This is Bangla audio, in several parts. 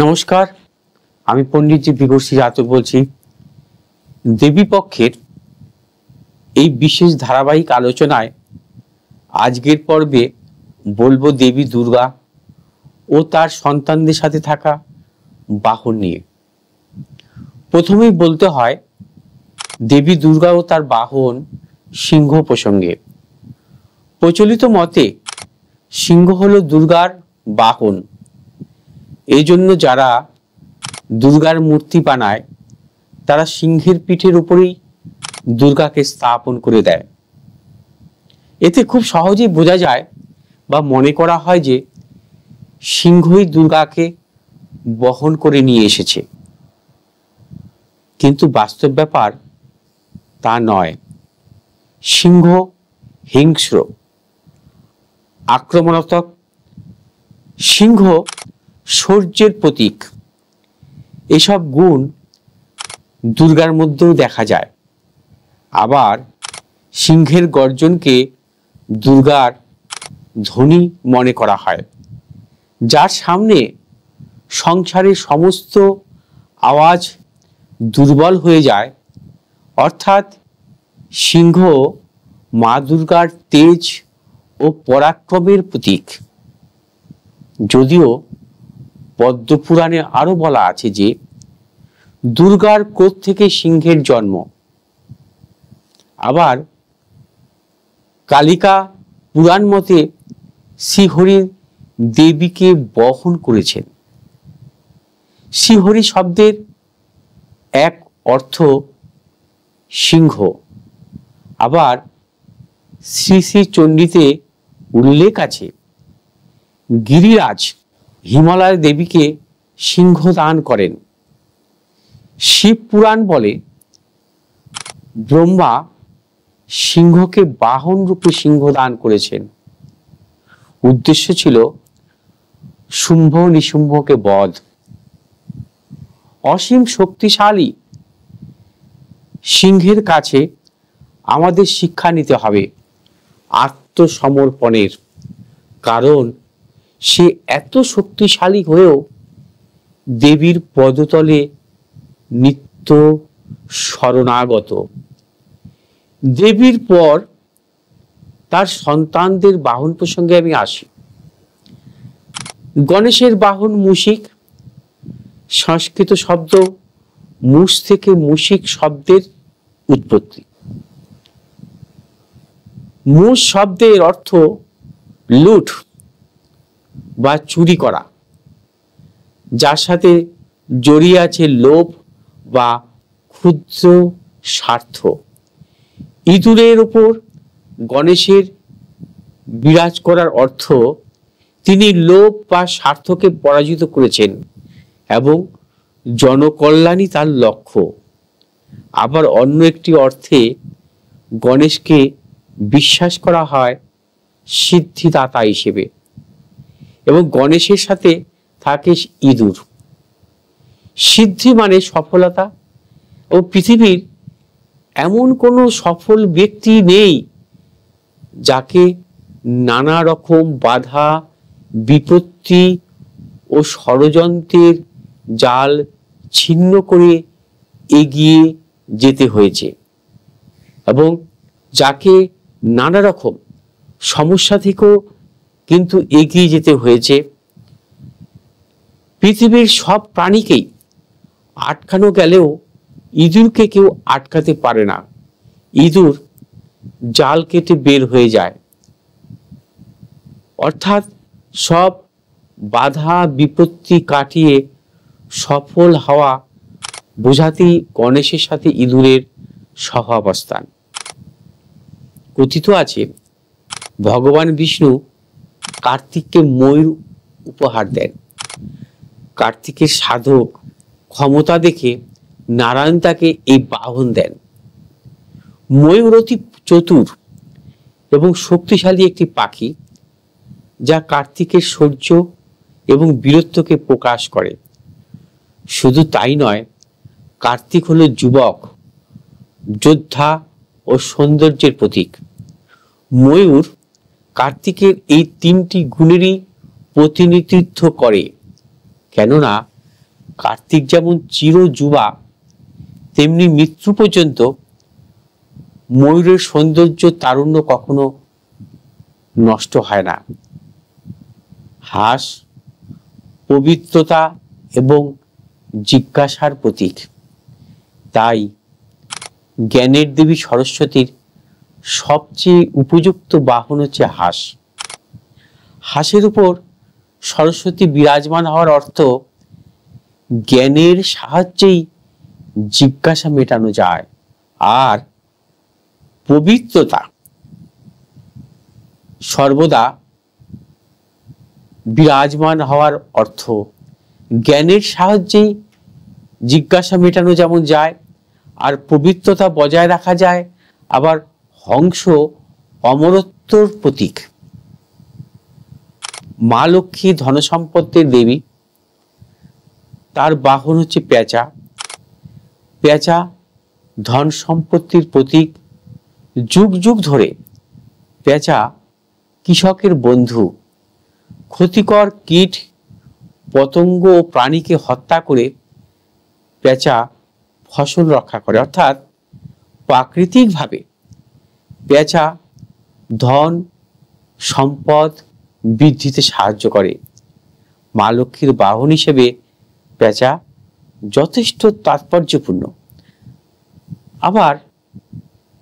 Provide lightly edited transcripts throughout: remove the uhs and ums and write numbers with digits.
নমস্কার, আমি পণ্ডিত বিভূষী জাতক বলছি। দেবী পক্ষের এই বিশেষ ধারাবাহিক আলোচনায় আজকের পর্বে বলবো দেবী দুর্গা ও তার সন্তানদের সাথে থাকা বাহন নিয়ে। প্রথমেই বলতে হয় দেবী দুর্গা ও তার বাহন সিংহ প্রসঙ্গে। প্রচলিত মতে সিংহ হলো দুর্গার বাহন। এই জন্য যারা দুর্গার মূর্তি বানায় তারা সিংহের পিঠের উপরেই দুর্গাকে স্থাপন করে দেয়। এতে খুব সহজেই বোঝা যায় বা মনে করা হয় যে সিংহই দুর্গাকে বহন করে নিয়ে এসেছে, কিন্তু বাস্তব ব্যাপার তা নয়। সিংহ হিংস্র, আক্রমণাত্মক। সিংহ শৌর্যের প্রতীক। এসব গুণ দুর্গার মধ্যেও দেখা যায়। আবার সিংহের গর্জনকে দুর্গার ধ্বনি মনে করা হয়, যার সামনে সংসারের সমস্ত আওয়াজ দুর্বল হয়ে যায়। অর্থাৎ সিংহ মা দুর্গার তেজ ও পরাক্রমের প্রতীক। যদিও পদ্মপুরাণে আরো বলা আছে যে দুর্গার ক্রোধ থেকে সিংহের জন্ম। আবার কালিকা পুরাণ মতে শ্রীহরি দেবীকে বহন করেছেন। শ্রীহরি শব্দের এক অর্থ সিংহ। আবার শ্রী শ্রী চণ্ডীতে উল্লেখ আছে গিরিরাজ হিমালয় দেবীকে সিংহ দান করেন। শিব পুরাণ বলে ব্রহ্মা সিংহকে বাহন রূপে সিংহ দান করেছেন। উদ্দেশ্য ছিল শুম্ভ নিশুম্ভকে বধ। অসীম শক্তিশালী সিংহের কাছে আমাদের শিক্ষা নিতে হবে আত্মসমর্পণের। কারণ সে এত শক্তিশালী হয়েও দেবীর পদতলে নিত্য শরণাগত। দেবীর পর তার সন্তানদের বাহন প্রসঙ্গে আমি আসি। গণেশের বাহন মূষিক। সংস্কৃত শব্দ মূষ থেকে মূষিক শব্দের উৎপত্তি। মূষ শব্দের অর্থ লুট বা চুরি করা, যার সাথে জড়িয়ে আছে লোভ বা ক্ষুদ্র স্বার্থ। ইঁদুরের উপর গণেশের বিরাজ করার অর্থ তিনি লোভ বা স্বার্থকে পরাজিত করেছেন এবং জনকল্যাণই তার লক্ষ্য। আবার অন্য একটি অর্থে গণেশকে বিশ্বাস করা হয় সিদ্ধিদাতা হিসেবে, এবং গণেশের সাথে থাকে ইঁদুর। সিদ্ধি মানে সফলতা, ও পৃথিবীর এমন কোনো সফল ব্যক্তি নেই যাকে নানা রকম বাধা বিপত্তি ও ষড়যন্ত্রের জাল ছিন্ন করে এগিয়ে যেতে হয়েছে, এবং যাকে নানা রকম সমস্যা থেকেও কিন্তু এগিয়ে যেতে হয়েছে। পৃথিবীর সব প্রাণীকেই আটকানো গেলেও ইঁদুরকে কেউ আটকাতে পারে না। ইঁদুর জাল কেটে বের হয়ে যায়। অর্থাৎ সব বাধা বিপত্তি কাটিয়ে সফল হওয়া বোঝাতেই গণেশের সাথে ইঁদুরের সহাবস্থান। কথিত আছে ভগবান বিষ্ণু কার্তিককে ময়ূর উপহার দেন। কার্তিকের সাধক ক্ষমতা দেখে নারায়ণ তাকে এই বাহন দেন। ময়ূর অতি চতুর এবং শক্তিশালী একটি পাখি, যা কার্তিকের শৌর্য এবং বীরত্বকে প্রকাশ করে। শুধু তাই নয়, কার্তিক হলো যুবক, যোদ্ধা ও সৌন্দর্যের প্রতীক। ময়ূর কার্তিকের এই তিনটি গুণেরই প্রতিনিধিত্ব করে, কেননা কার্তিক যেমন চিরযুবা, তেমনি মৃত্যু পর্যন্ত ময়ূরের সৌন্দর্য তারুণ্য কখনো নষ্ট হয় না। হাঁস পবিত্রতা এবং জিজ্ঞাসার প্রতীক, তাই জ্ঞানের দেবী সরস্বতীর সবচেয়ে উপযুক্ত বাহন হচ্ছে হাঁস। হাঁসের উপর সরস্বতী বিরাজমান হওয়ার অর্থ জ্ঞানের সাহায্যেই জিজ্ঞাসা মেটানো যায়, আর পবিত্রতা সর্বদা বিরাজমান হওয়ার অর্থ জ্ঞানের সাহায্যেই জিজ্ঞাসা মেটানো যেমন যায়, আর পবিত্রতা বজায় রাখা যায়, আবার হংস অমরত্বর প্রতীক। মা লক্ষ্মী ধনসম্পত্তির দেবী, তার বাহন হচ্ছে পেঁচা। পেঁচা ধন সম্পত্তির প্রতীক। যুগ যুগ ধরে পেঁচা কৃষকের বন্ধু। ক্ষতিকর কীট পতঙ্গ ও প্রাণীকে হত্যা করে পেঁচা ফসল রক্ষা করে, অর্থাৎ প্রাকৃতিকভাবে পেঁচা ধন সম্পদ বৃদ্ধিতে সাহায্য করে। মা লক্ষ্মীর বাহন হিসেবে পেঁচা যথেষ্ট তাৎপর্যপূর্ণ। আবার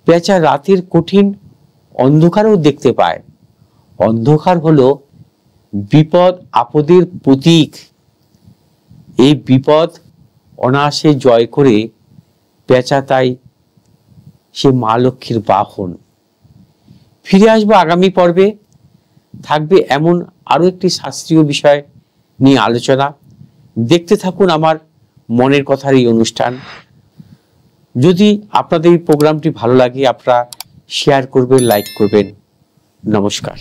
পেঁচা রাতের কঠিন অন্ধকারও দেখতে পায়। অন্ধকার হলো বিপদ আপদের প্রতীক। এই বিপদ অনায়াসে জয় করে পেঁচা, তাই সে মা লক্ষ্মীর বাহন। ফিরে আসবো আগামী পর্বে, থাকবে এমন আরো একটি শাস্ত্রীয় বিষয় নিয়ে আলোচনা। দেখতে থাকুন আমার মনের কথার এই অনুষ্ঠান। যদি আপনাদের এই প্রোগ্রামটি ভালো লাগে, আপনারা শেয়ার করবেন, লাইক করবেন। নমস্কার।